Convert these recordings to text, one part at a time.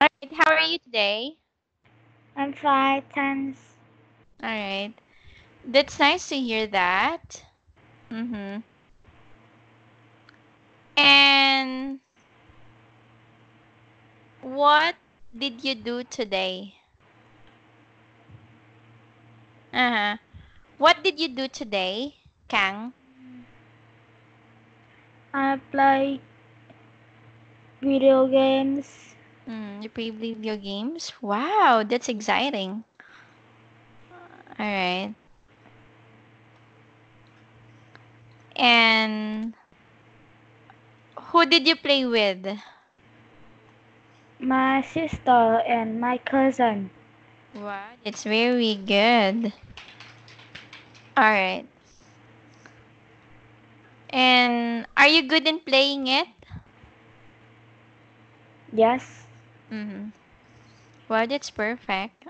All right, how are you today? I'm fine, thanks. All right. That's nice to hear that. Mm-hmm. And what did you do today? Uh-huh. What did you do today, Kang? I play video games. You play video games? Wow, that's exciting. All right. And who did you play with? My sister and my cousin. Wow, that's very good. All right. And are you good in playing it? Yes. Mm-hmm. Wow, that's perfect.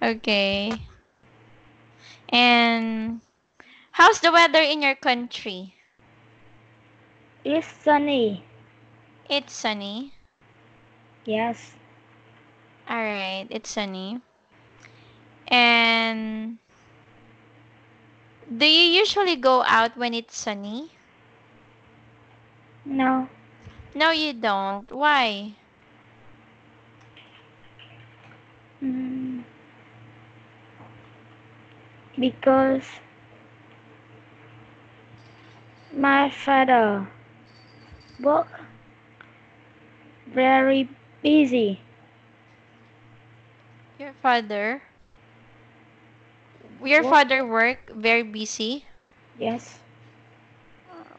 Okay. And how's the weather in your country? It's sunny. It's sunny. Yes. All right, it's sunny. And do you usually go out when it's sunny? No. No, you don't. Why? Mm, because my father work very busy. Your father? Your Work. father work very busy? Yes.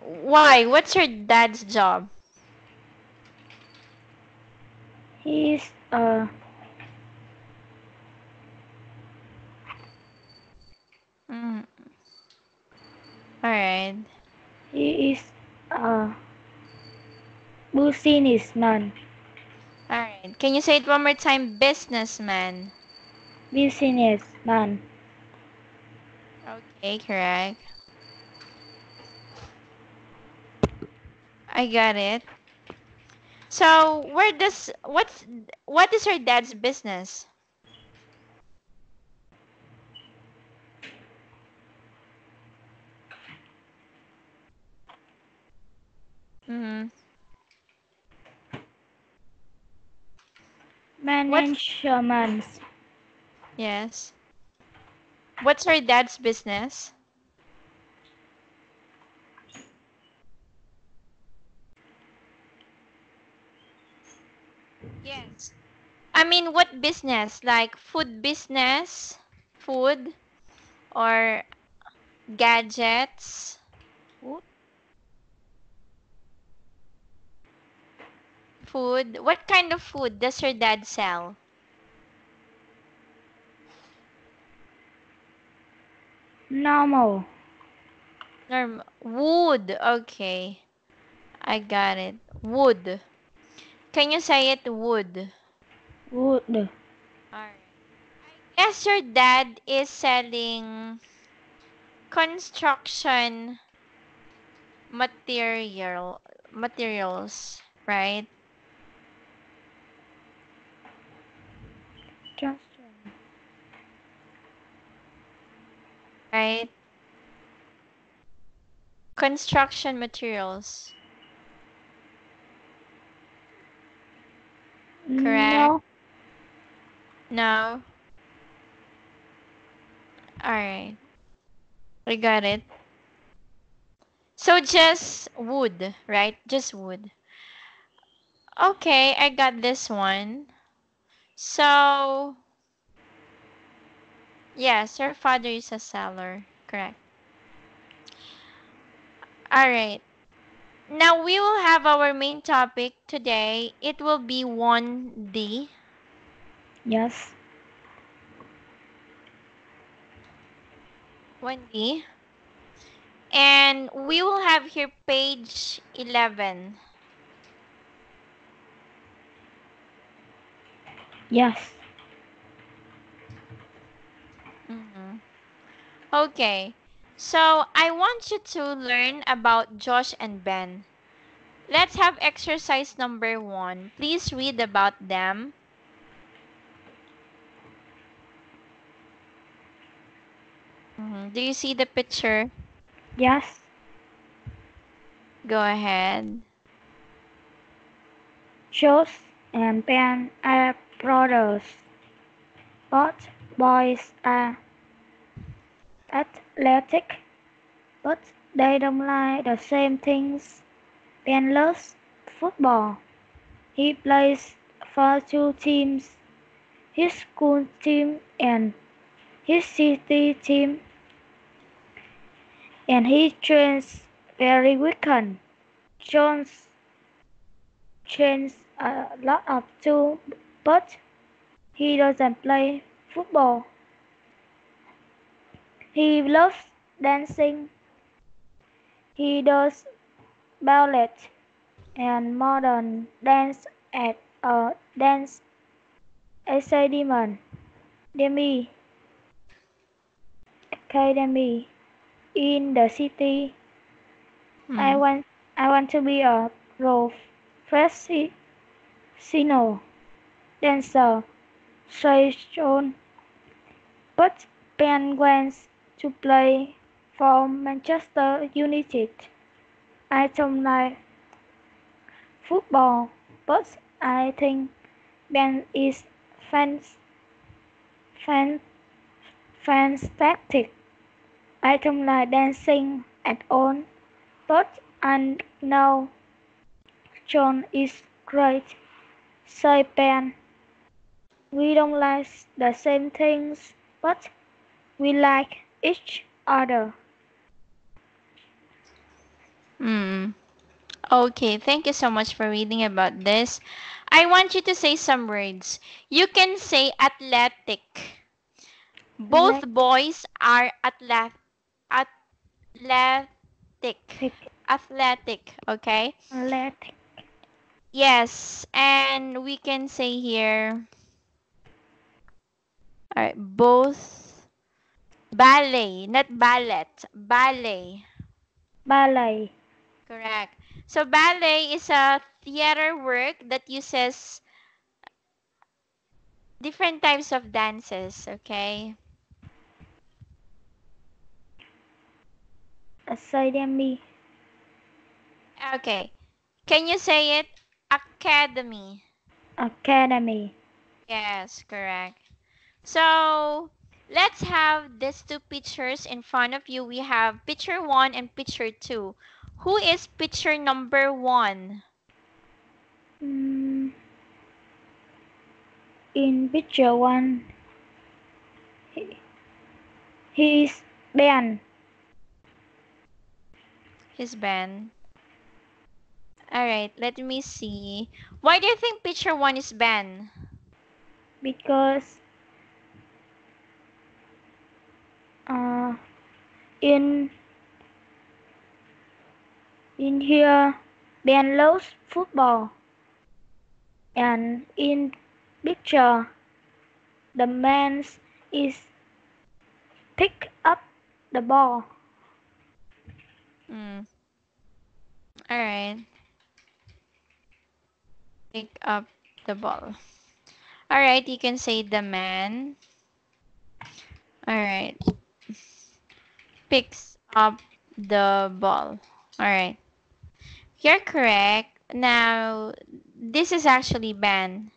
Why? What's your dad's job? He's Mm, all right. he is a businessman. All right. Can you say it one more time? Businessman. Businessman. Okay, correct. I got it. So, what is your dad's business? Mm-hmm. What's Management. yes. What's your dad's business? Yes. I mean, what business? Like food business, food or gadgets? Food. Food. What kind of food does your dad sell? Normal. Wood. Okay. I got it. Wood. Can you say it wood? Wood. Alright. I guess your dad is selling construction material materials, right? Just Right? Construction materials, correct? no. No? Alright. I got it. So just wood, right? Just wood. Okay, I got this one. So, yes, your father is a seller. Correct. Alright. Now we will have our main topic today. It will be 1D. Yes. 1D. And we will have here page 11. Yes. Mhm. Okay. So I want you to learn about Josh and Ben. Let's have exercise number 1. Please read about them. Do you see the picture? Yes. Go ahead. George and Ben are brothers. Both boys are athletic, but they don't like the same things. Ben loves football. He plays for two teams, his school team and his city team, and he trains very weekend. Jones trains a lot of too, but he doesn't play football. He loves dancing. He does ballet and modern dance at a dance academy academy in the city. I Hmm. want I want to be a professional dancer, says John. But Ben wants to play for Manchester United. I don't like football, but I think Ben is fans, fan, fantastic. I don't like dancing at all, but I know John is great, said Ben. We don't like the same things, but we like each other. Hmm. Okay, thank you so much for reading about this. I want you to say some words. You can say athletic. Both Athletic, boys are athletic. Athletic, okay? athletic, Yes, and we can say here, all right, both ballet, not ballet, ballet. ballet, Correct. So ballet is a theater work that uses different types of dances, okay? academy, Okay. Can you say it? Academy. academy. Yes, correct. So let's have these two pictures in front of you. We have picture 1 and picture 2. Who is picture number 1? Mm, in picture one, he, he is Ben His Ben. Alright, let me see. Why do you think picture 1 is Ben? because uh, in in here Ben loves football, and in picture the man is pick up the ball. Hmm. Alright. Pick up the ball. Alright, you can say the man. Alright. Picks up the ball. Alright. You're correct. Now, this is actually Ben.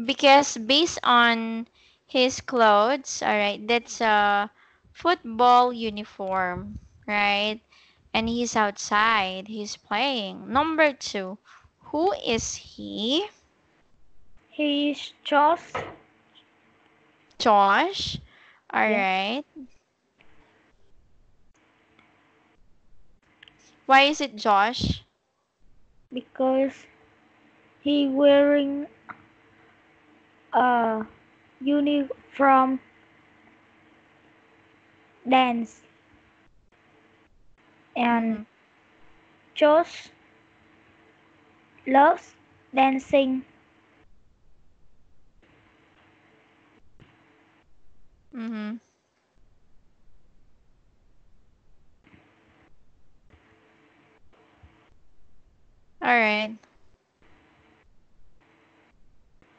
Because based on his clothes, alright, that's a football uniform, right? And he's outside, he's playing. Number 2, who is he? He is Josh. Josh. Yes, Alright. Why is it Josh? because he wearing a uniform dance, and Mm-hmm. Josh loves dancing. Mm-hmm. Alright.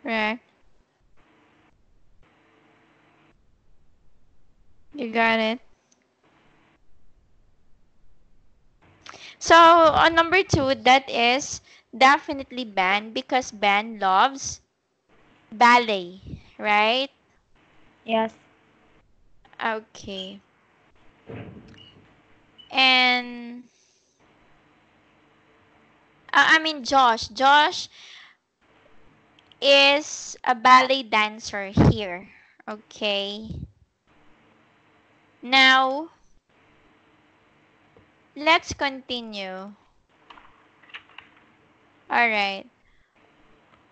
Correct. You got it. So on number 2, that is definitely Ben because Ben loves ballet, right? Yes. Okay. And I mean Josh. Josh is a ballet dancer here. Okay. Now, let's continue. Alright.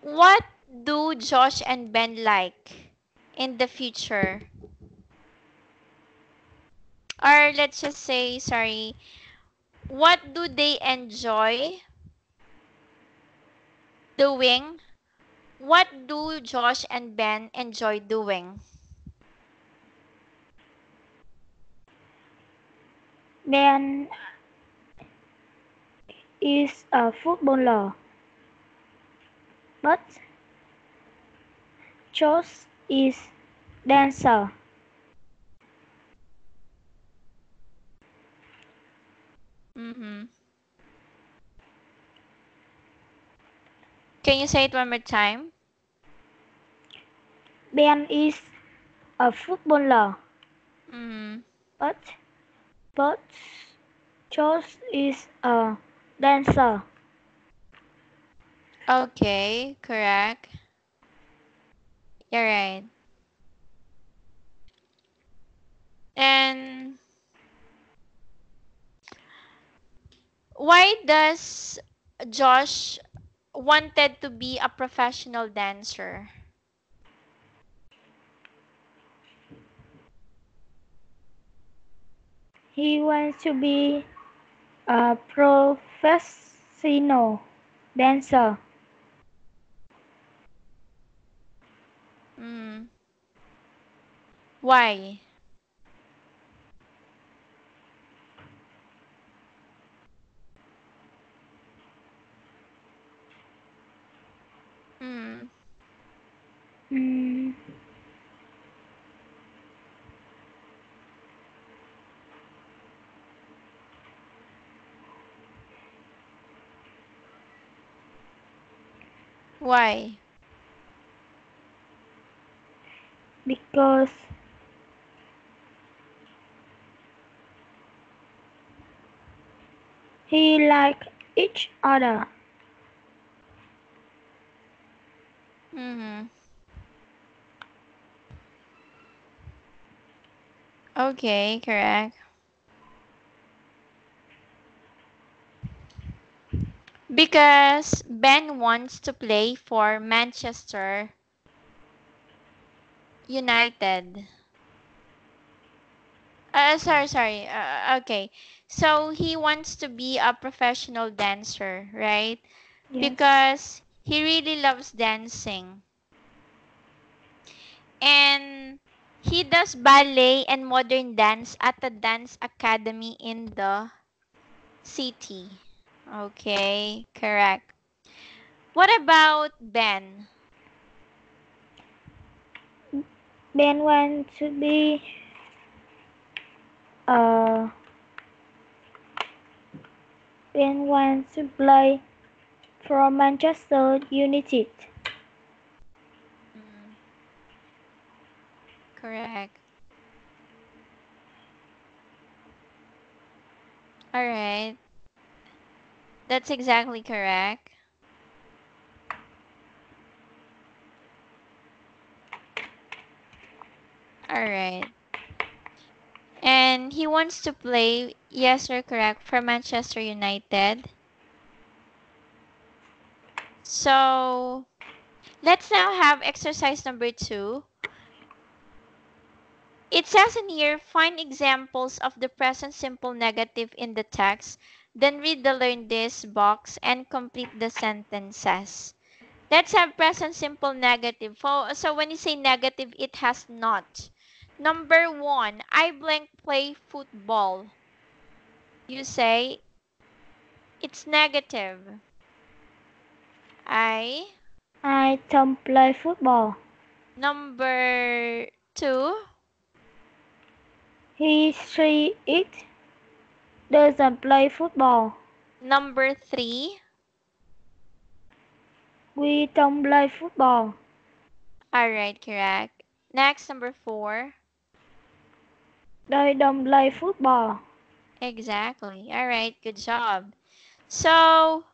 What do Josh and Ben like in the future? Or let's just say, sorry, what do they enjoy doing? What do Josh and Ben enjoy doing? Ben is a footballer, but Josh is dancer. Mm-hmm. Can you say it one more time? Ben is a footballer, Mm-hmm. but but Josh is a dancer. Okay, correct. You're right. And why does Josh wanted to be a professional dancer? He wants to be a professional dancer. Mm. Why? Mm. Mm, Why? because he like each other. Mm-hmm. Okay, correct. Because Ben wants to play for Manchester United. Sorry. Okay. So he wants to be a professional dancer, right? Yes. Because he really loves dancing. And he does ballet and modern dance at a dance academy in the city. Okay, correct. What about Ben? Ben wants to be uh Ben wants to play for Manchester United. Mm, correct. All right. That's exactly correct. All right. And he wants to play, yes, you're correct, for Manchester United. So let's now have exercise number 2. It says in here, find examples of the present simple negative in the text. Then read the learn this box and complete the sentences. Let's have present simple negative. So when you say negative, it has not. Number 1, I blank play football. You say it's negative. I. I don't play football. Number 2. She, it doesn't play football. Number 3. We don't play football. Alright, correct. Next, number 4. They don't play football. Exactly. Alright, good job. So,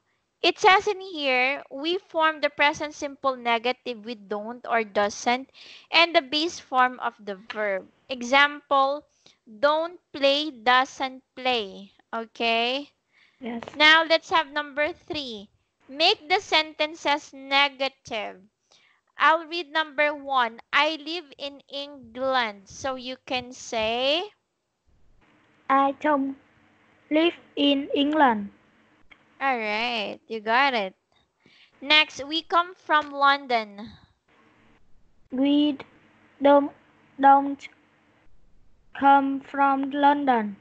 it says in here, we form the present simple negative with don't or doesn't and the base form of the verb. Example, don't play, doesn't play. Okay? Yes. Now, let's have number 3. Make the sentences negative. I'll read number 1. I live in England. So, you can say, I don't live in England. alright, you got it. Next, we come from London. We don't come from London.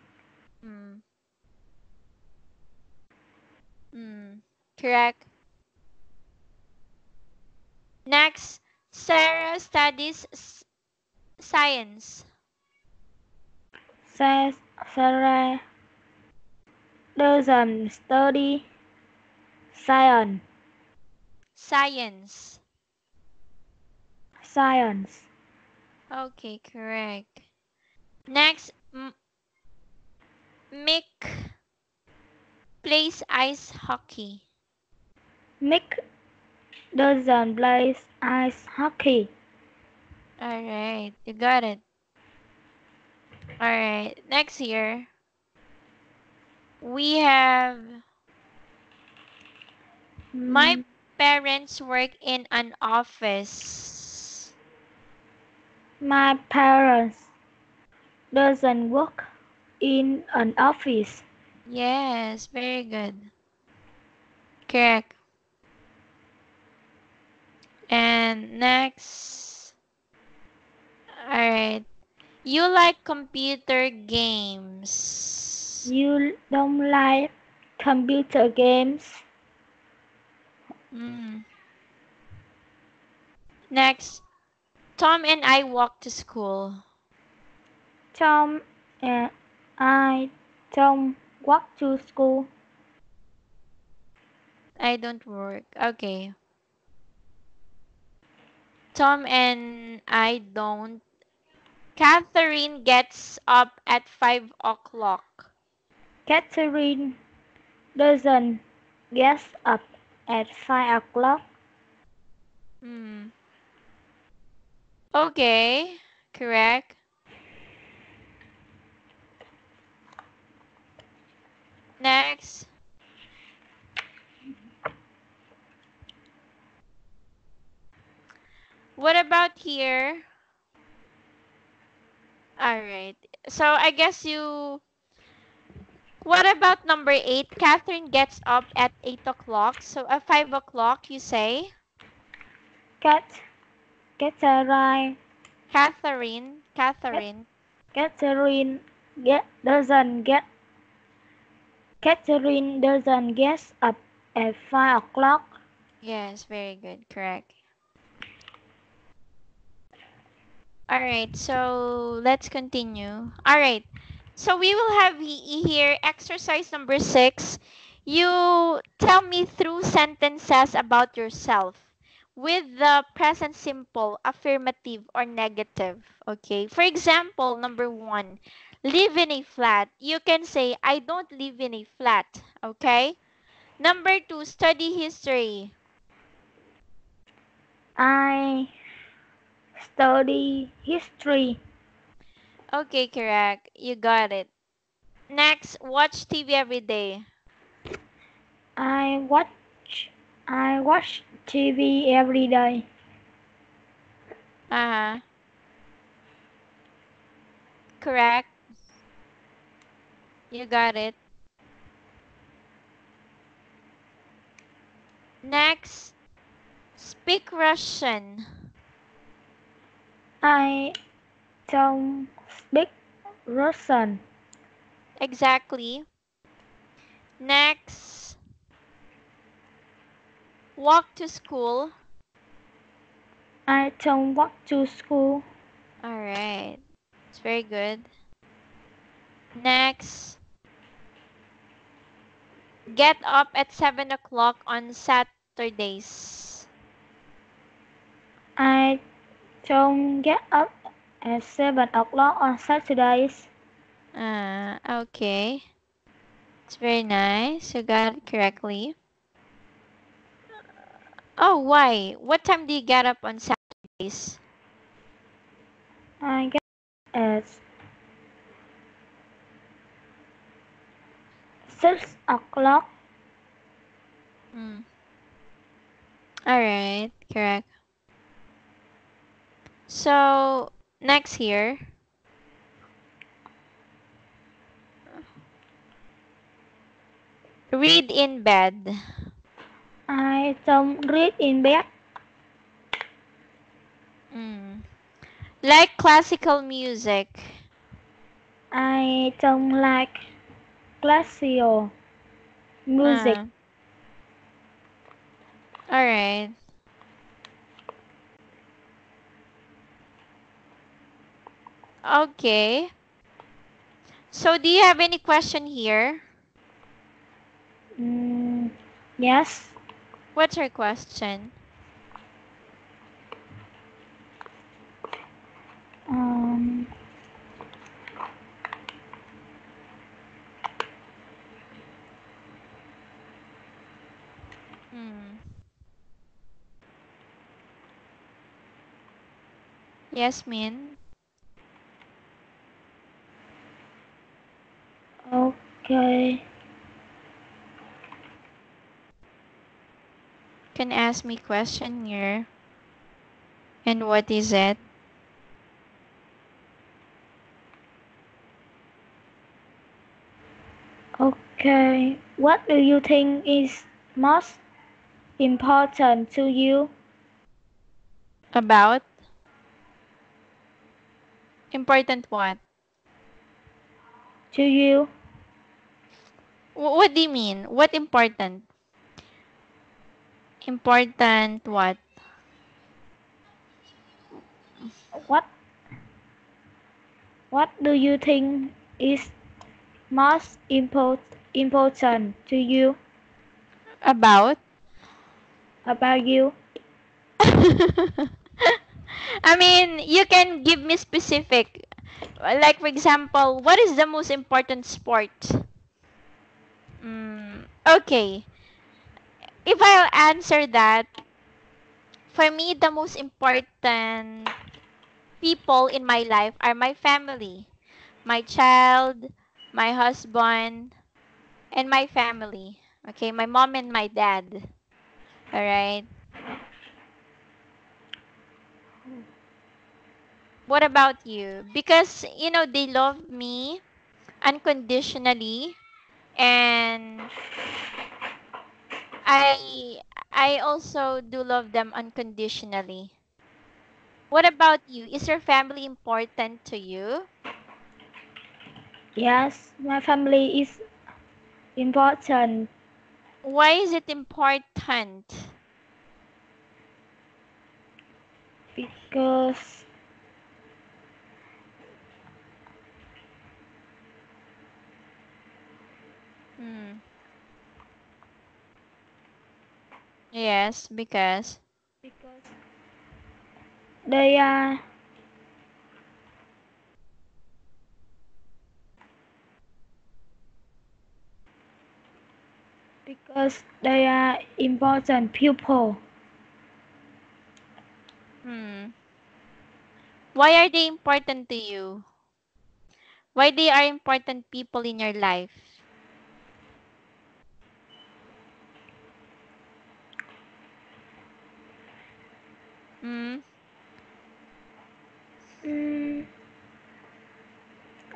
Mm. Correct. Next, Sarah studies science. Says Sarah doesn't study science. Science. Science. Okay, correct. Next, Mick plays ice hockey. Mick doesn't play ice hockey. Alright, you got it. Alright, next here, we have my Mm, parents work in an office. My parents doesn't work in an office. Yes, very good. Correct. And next, alright. You like computer games. You don't like computer games. Mm. Next, Tom and I walk to school. Tom and I don't walk to school. I don't work. Okay. Tom and I don't. Catherine gets up at 5 o'clock. Catherine doesn't get up at 5 o'clock. Hmm. Okay. Correct. Next. What about here? Alright. So I guess you. What about number 8? Catherine gets up at 8 o'clock. So at 5 o'clock, you say? Cat, Catherine, Catherine. Cat, Catherine. Catherine doesn't get. Catherine doesn't get up at 5 o'clock. Yes, very good. Correct. Alright, so let's continue. Alright, so we will have here exercise number 6. You tell me through sentences about yourself with the present simple, affirmative, or negative. Okay, for example, number 1, live in a flat. You can say, I don't live in a flat. Okay, number 2, study history. I study history. Okay, correct. You got it. Next, watch TV every day. I watch I watch TV every day. Uh-huh. Correct. You got it. Next, speak Russian. I don't speak Russian. Exactly. Next, walk to school? I don't walk to school. All right. It's very good. Next. Get up at 7 o'clock on Saturdays. I don't get up at 7 o'clock on Saturdays. Okay. It's very nice. You got it correctly. Oh, why? What time do you get up on Saturdays? I get up at 6 o'clock. Alright, correct. So, next here. Read in bed. I don't read in bed. Like classical music. I don't like classical music. Alright. Okay. So, do you have any question here? Yes. What's your question? Yes, Min. Okay. Can ask me question here. And what is it? Okay. What do you think is most important to you? About? Important what? To you? What do you mean? What important? Important what? What do you think is most important to you? About? About you? I mean, you can give me specific. Like, for example, what is the most important sport? Okay. If I'll answer that, for me, the most important people in my life are my family, my child, my husband, and my family. Okay, my mom and my dad. All right. What about you? Because, they love me unconditionally, and I I also do love them unconditionally. What about you? Is your family important to you? Yes, my family is important Why is it important? because Yes, because. they are important people. Why are they important to you? Why they are important people in your life?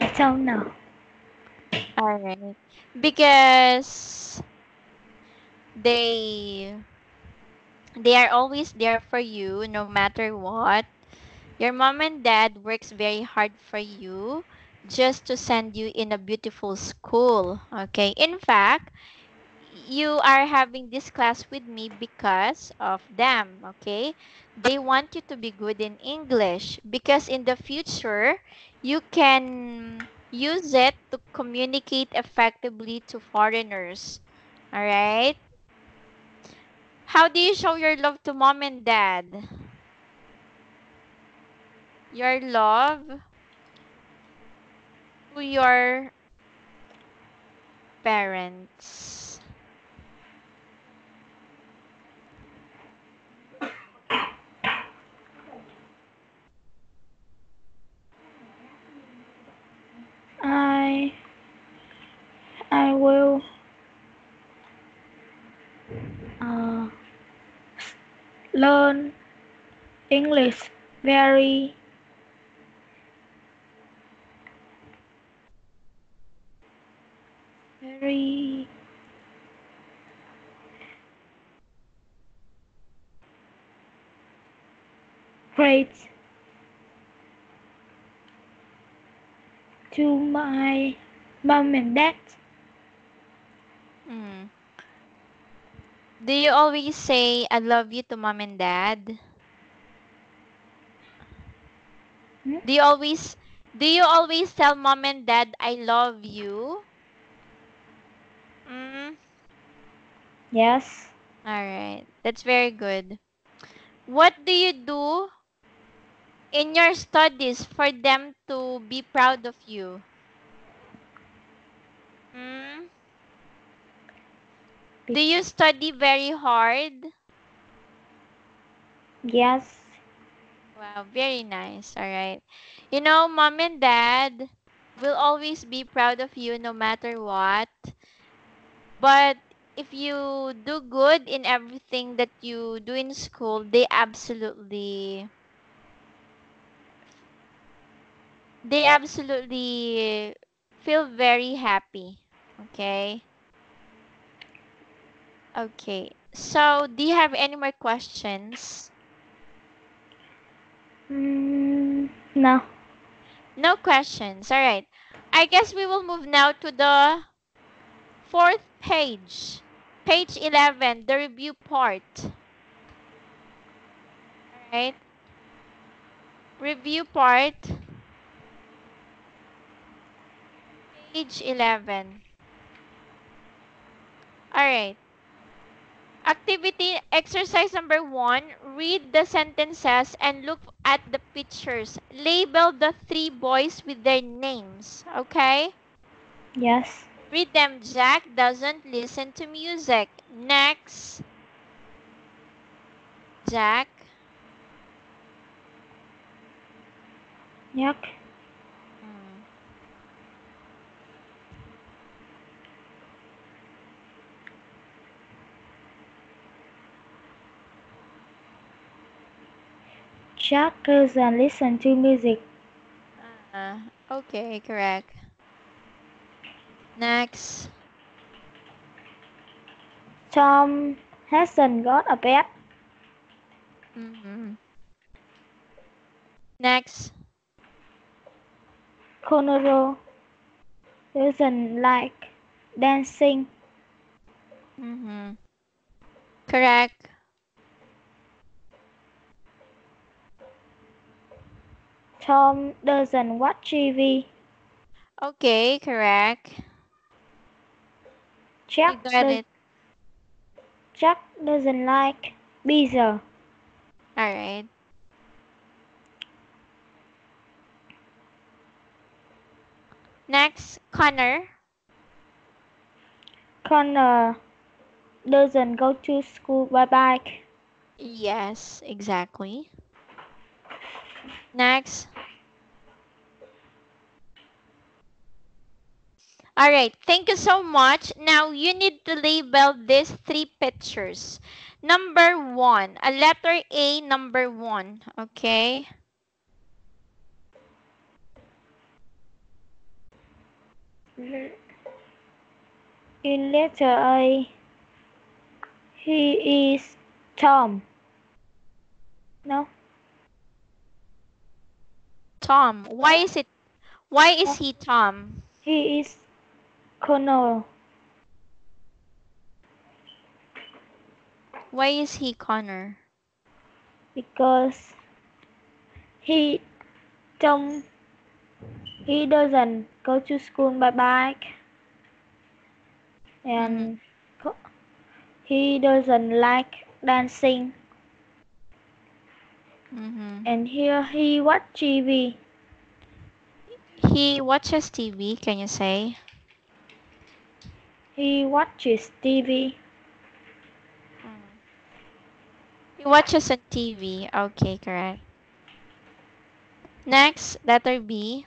I don't know. All right. Because they are always there for you no matter what. Your mom and dad works very hard for you just to send you in a beautiful school. Okay. In fact, you are having this class with me because of them, okay? They want you to be good in English because in the future, you can use it to communicate effectively to foreigners. All right? How do you show your love to mom and dad? Your love to your parents. I I will uh, learn English very very great to my mom and dad. Mm. Do you always say I love you to mom and dad? Hmm? Do you always tell mom and dad I love you? Mm, Yes. all right. That's very good. What do you do in your studies for them to be proud of you? Mm, do you study very hard? Yes. Wow, very nice. All right. You know, mom and dad will always be proud of you no matter what. But if you do good in everything that you do in school, they absolutely feel very happy. Okay? Okay. So, do you have any more questions? No. No questions. All right. I guess we will move now to the fourth page. Page 11, the review part. All right. Review part, page 11. All right. Activity exercise number 1. Read the sentences and look at the pictures. Label the 3 boys with their names. Okay? Yes. Read them. Jack doesn't listen to music. Next. Jack. Yuck. Hmm. Jack doesn't listen to music. Okay, correct. Next. Tom hasn't got a pet. Mm-hmm. Next. Conoro doesn't like dancing. Mm-hmm. Correct. Tom doesn't watch TV. Okay, correct. You Jack, got does, it. Jack doesn't like pizza. All right. Next, Connor. Connor doesn't go to school by bike. Yes, exactly. Next. All right. Thank you so much. Now you need to label these 3 pictures. Number 1, a letter A, number 1. Okay. In letter A, he is Tom. No, Tom. Why is he Tom? he is Connor. Why is he Connor? Because he doesn't go to school by bike, and he doesn't like dancing. And here he watch TV. He watches TV, can you say? He watches TV. He watches on TV. Okay, correct. Next, letter B.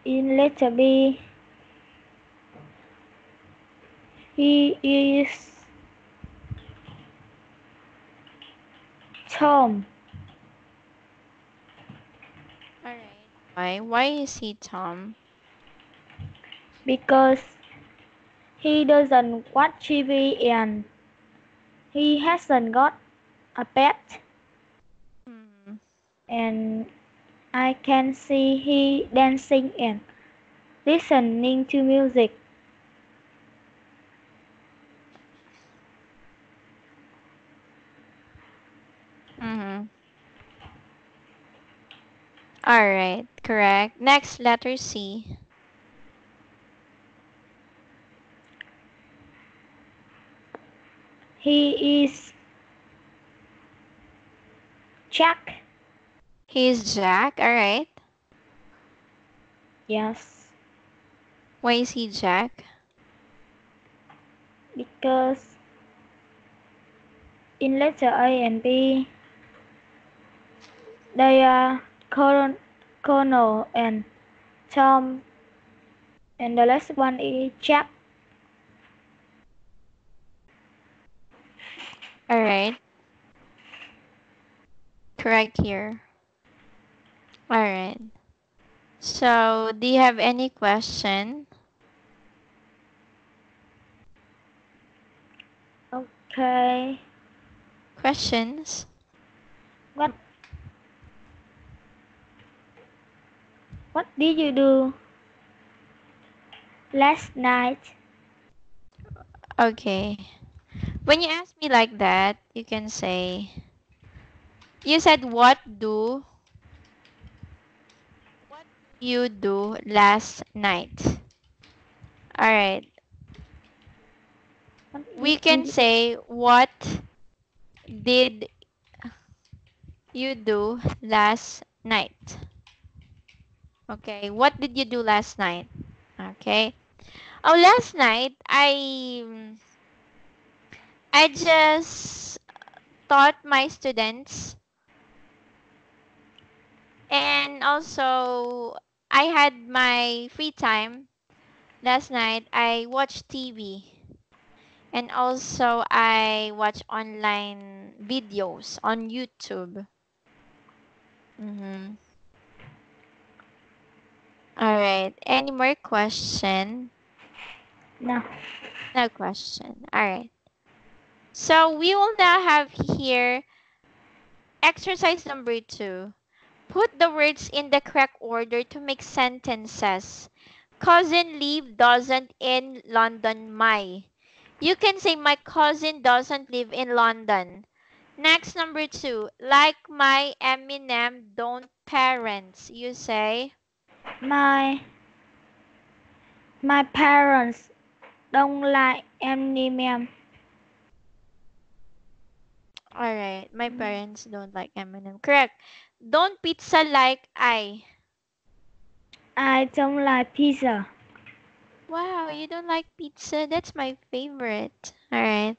In letter B, he is Tom. Alright. Why? Why is he Tom? Because he doesn't watch TV and he hasn't got a pet. And I can see he dancing and listening to music. Alright, correct. Next, letter C. He is Jack. He's Jack, alright. Yes. Why is he Jack? Because in letter A and B, they are Colonel and Tom, and the last one is Jack. Alright. Correct here. Alright. So, do you have any question? Okay. Questions? What did you do last night? Okay. When you ask me like that, you can say, you said what do you do last night? Alright. We can say, what did you do last night? Okay, what did you do last night? Okay. Oh, last night I just taught my students, and also I had my free time. Last night I watched TV, and also I watched online videos on YouTube. All right. Any more question? No. No question. All right. So we will now have here exercise number 2. Put the words in the correct order to make sentences. Cousin live doesn't in London, my. You can say my cousin doesn't live in London. Next, number 2. Like my Eminem don't parents. You say My parents don't like Eminem. alright. My parents don't like Eminem. Correct. Don't pizza like I. I don't like pizza. Wow, you don't like pizza? That's my favorite. Alright.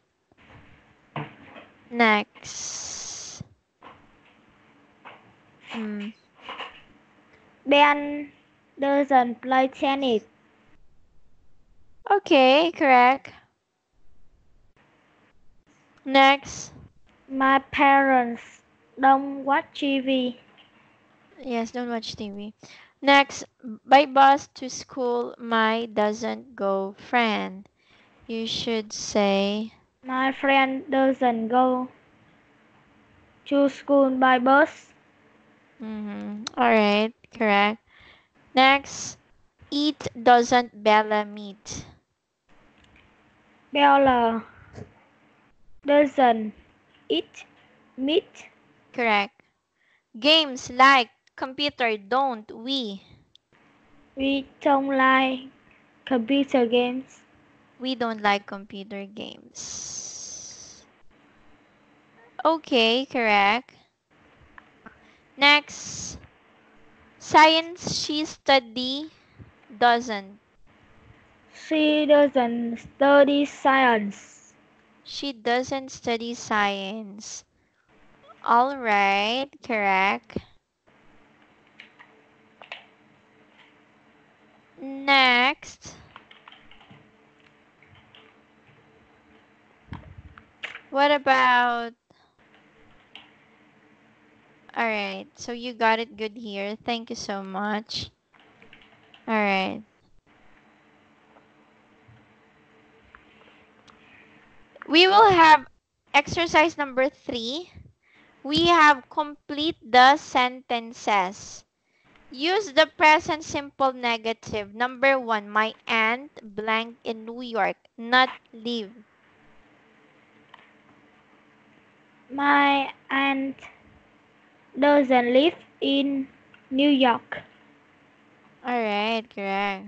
Next. Ben doesn't play tennis. Okay, correct. Next. My parents don't watch TV. Yes, don't watch TV. Next, by bus to school, my doesn't go friend. You should say My friend doesn't go to school by bus. Alright, correct. Next, eat doesn't Bella meet? Bella doesn't eat meat. Correct. Games like computer don't we? We don't like computer games. We don't like computer games. Okay, correct. Next, science she study doesn't. She doesn't study science. She doesn't study science. All right, correct. Next, what about... All right, so you got it good here. Thank you so much. All right. We will have exercise number 3. We have complete the sentences. Use the present simple negative. Number 1, my aunt blank in New York, not live. My aunt doesn't live in New York. Alright, correct.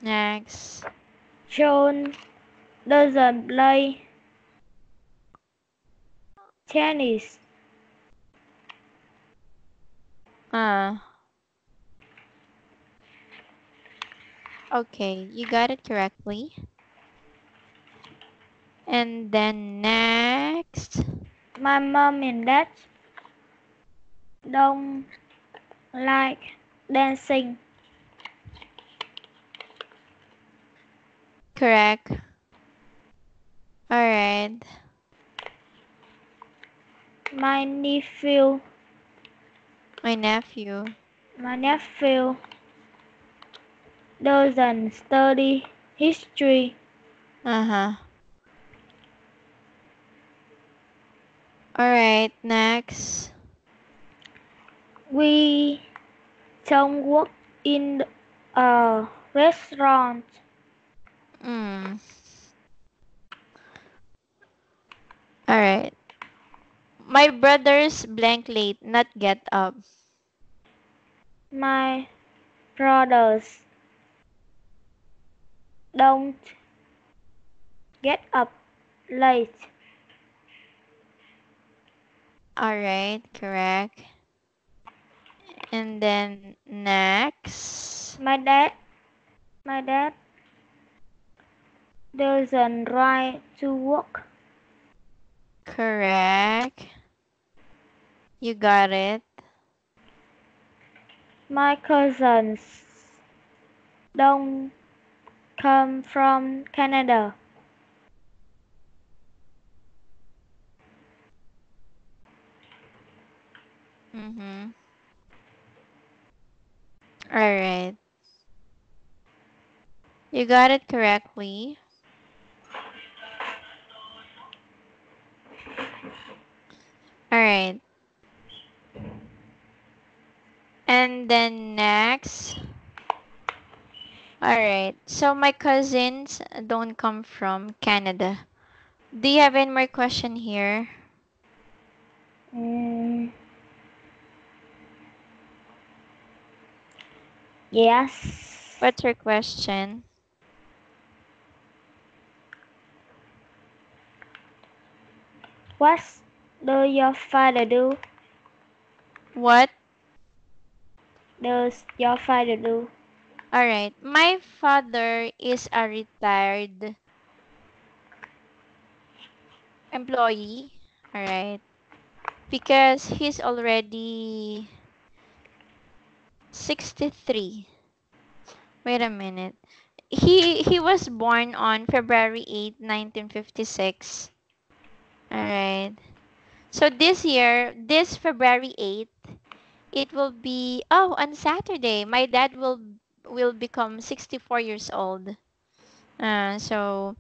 Next. John doesn't play tennis. Okay, you got it correctly. And then next. My mom and dad don't like dancing. Correct. Alright. My nephew My nephew. doesn't study history. Alright, next. We don't work in a restaurant. Alright. My brother's blank late, not get up. My brothers don't get up late. Alright, correct. And then next. My dad doesn't ride to work. Correct. You got it. My cousins don't come from Canada. Alright. You got it correctly. Alright. And then next. Alright. So my cousins don't come from Canada. Do you have any more question here? Yes. What's your question? What does your father do? What? Does your father do? Alright. My father is a retired employee. Alright. Because he's already 63. Wait a minute. He was born on February 8, 1956. Alright. So this year, this February 8th, it will be, oh, on Saturday, my dad will become 64 years old. So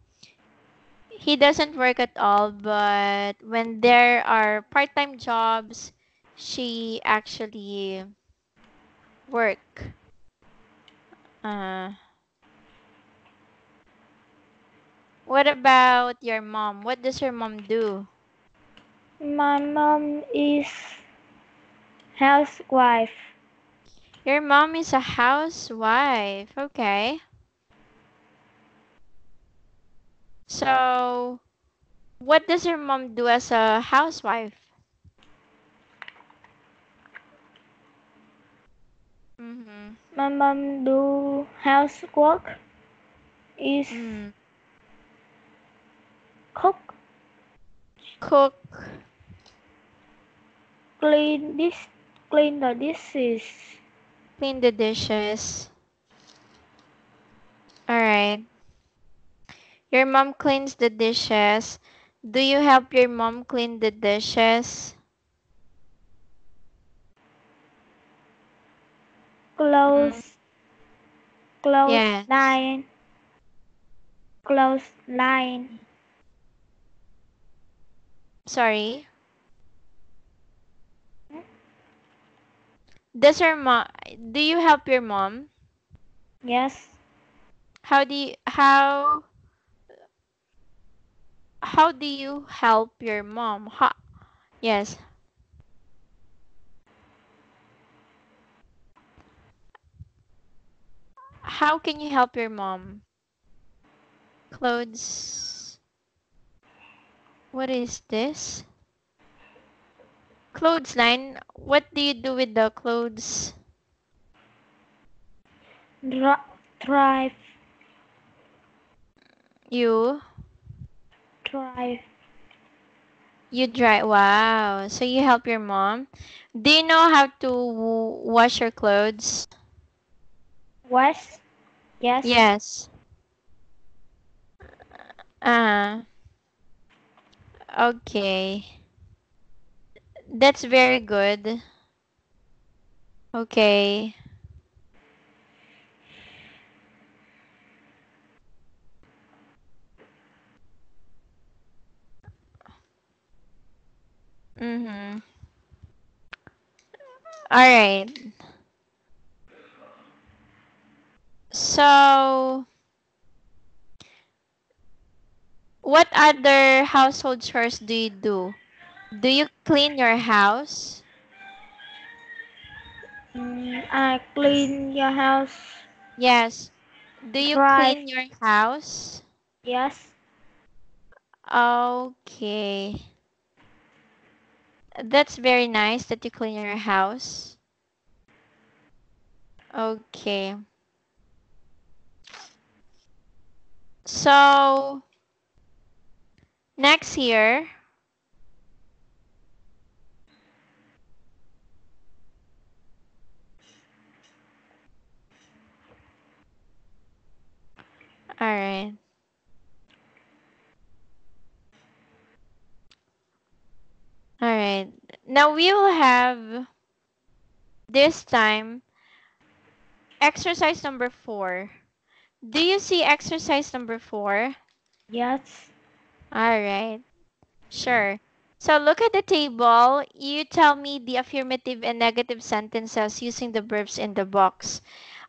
he doesn't work at all, but when there are part-time jobs, she actually Work. What about your mom? What does your mom do? My mom is housewife. Your mom is a housewife. Okay. So, what does your mom do as a housewife? Mm-hmm. My mom do housework is cook, Cook. clean the dishes. Clean the dishes. Alright. Your mom cleans the dishes. Do you help your mom clean the dishes? Close Yes. line. Close line. Sorry. Does your mom, do you help your mom? Yes. How do you help your mom? Yes. How can you help your mom? Clothes. What is this? Clothesline. What do you do with the clothes? Drive. You Drive. you dry. Wow. So you help your mom. Do you know how to wash your clothes? Wash. Yes. Yes. Uh, okay. That's very good. Okay. Mm-hmm. All right. So, what other household chores do you do? Do you clean your house? I clean your house. Yes. Do you Drive. clean your house? Yes. Okay. That's very nice that you clean your house. Okay. So, next year, all right. All right. Now we will have this time exercise number 4. Do you see exercise number 4? Yes. All right. Sure. So look at the table. You tell me the affirmative and negative sentences using the verbs in the box.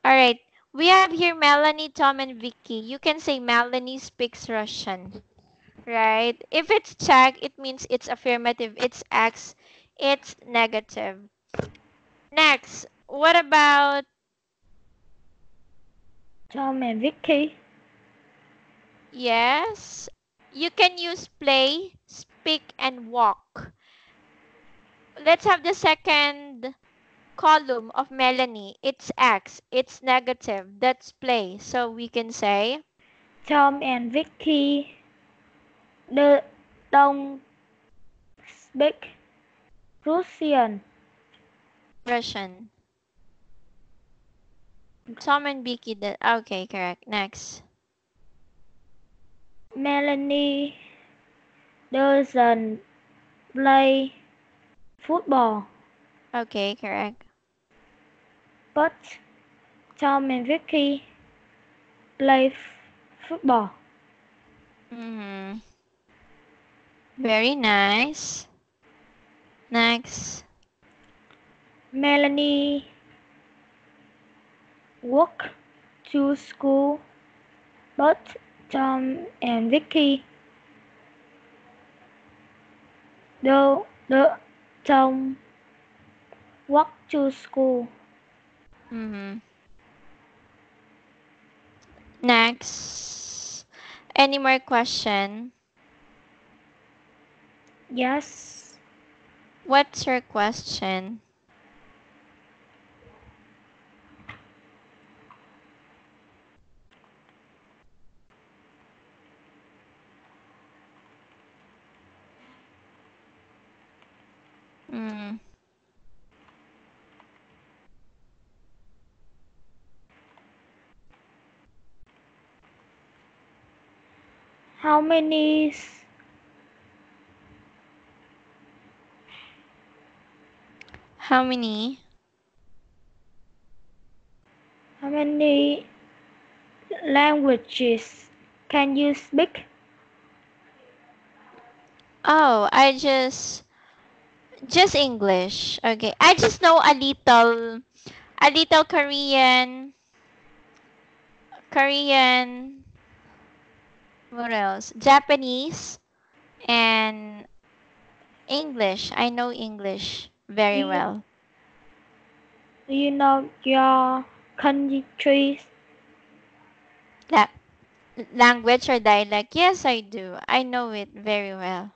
All right. We have here Melanie, Tom, and Vicky. You can say Melanie speaks Russian, right? If it's check, it means it's affirmative. It's X, it's negative. Next, what about Tom and Vicky. yes? You can use play, speak, and walk. Let's have the second column of Melanie. It's X. It's negative. That's play. So we can say Tom and Vicky don't speak Russian. Russian. Tom and Vicky. Okay, correct. Next. Melanie doesn't play football, Okay, correct. but Tom and Vicky play football. Mm-hmm. Very nice. Next. Melanie walk to school. Both Tom and Vicky the Tom walk to school. Next. Any more question? Yes. What's your question? How many languages can you speak? Oh, I just English. Okay. I just know a little Korean, what else? Japanese and English. I know English very Do well. you know your countries? La- Language or dialect? Yes, I do. I know it very well.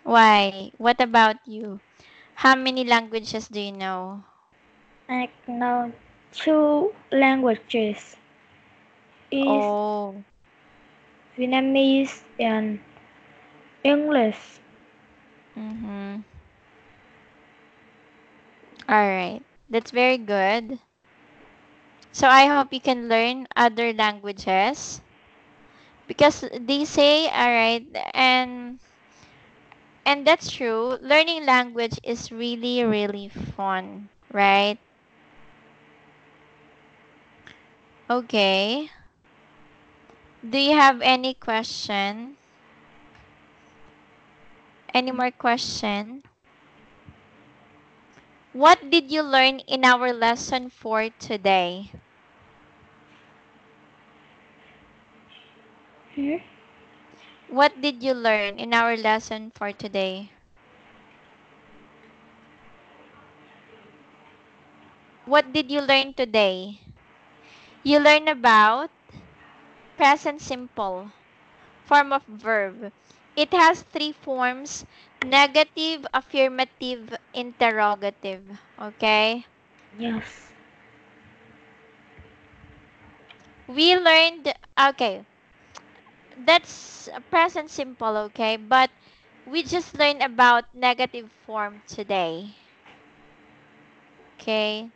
Why? What about you? How many languages do you know? I know 2 languages. Is Oh. Vietnamese and English. All right. That's very good. So I hope you can learn other languages because they say, all right, and that's true. Learning language is really really fun, right? Okay. Do you have any question? Any more question? What did you learn in our lesson for today? Hmm? What did you learn in our lesson for today? What did you learn today? You learn about present simple form of verb. It has 3 forms: negative, affirmative, interrogative. Okay? Yes. We learned, okay, that's present simple, okay? But we just learned about negative form today. Okay?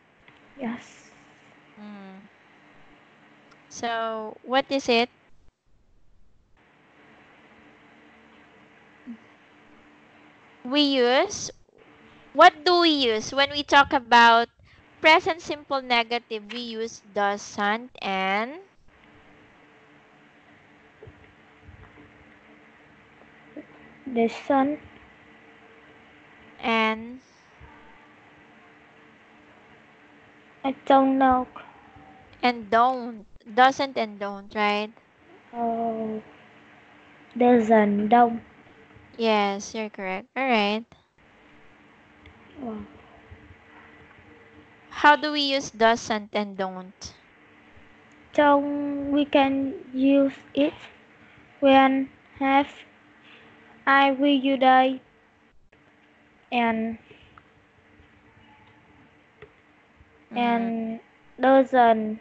Yes. Mm. So, what is it? We use, what do we use when we talk about present simple negative? We use doesn't The sun and I don't know. don't. Doesn't and don't, right? Oh, doesn't don't. Yes, you're correct. All right. Oh, How do we use doesn't and don't? don't we can use it when have I will you die and Mm, and doesn't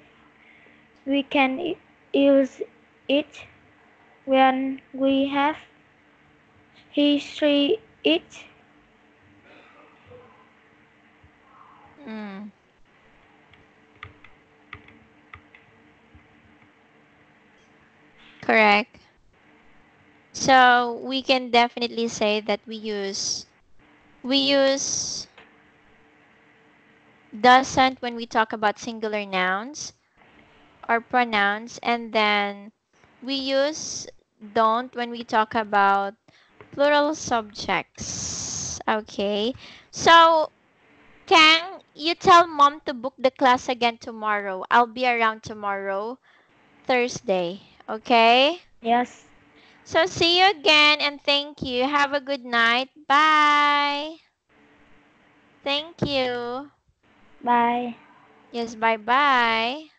we can use it when we have history it. mm, correct. So we can definitely say that we use doesn't when we talk about singular nouns or pronouns, and then we use don't when we talk about plural subjects. Okay. So, Kang, you tell mom to book the class again tomorrow. I'll be around tomorrow, Thursday. Okay? Yes. So see you again and thank you. Have a good night. Bye. Thank you. Bye. Yes, bye bye.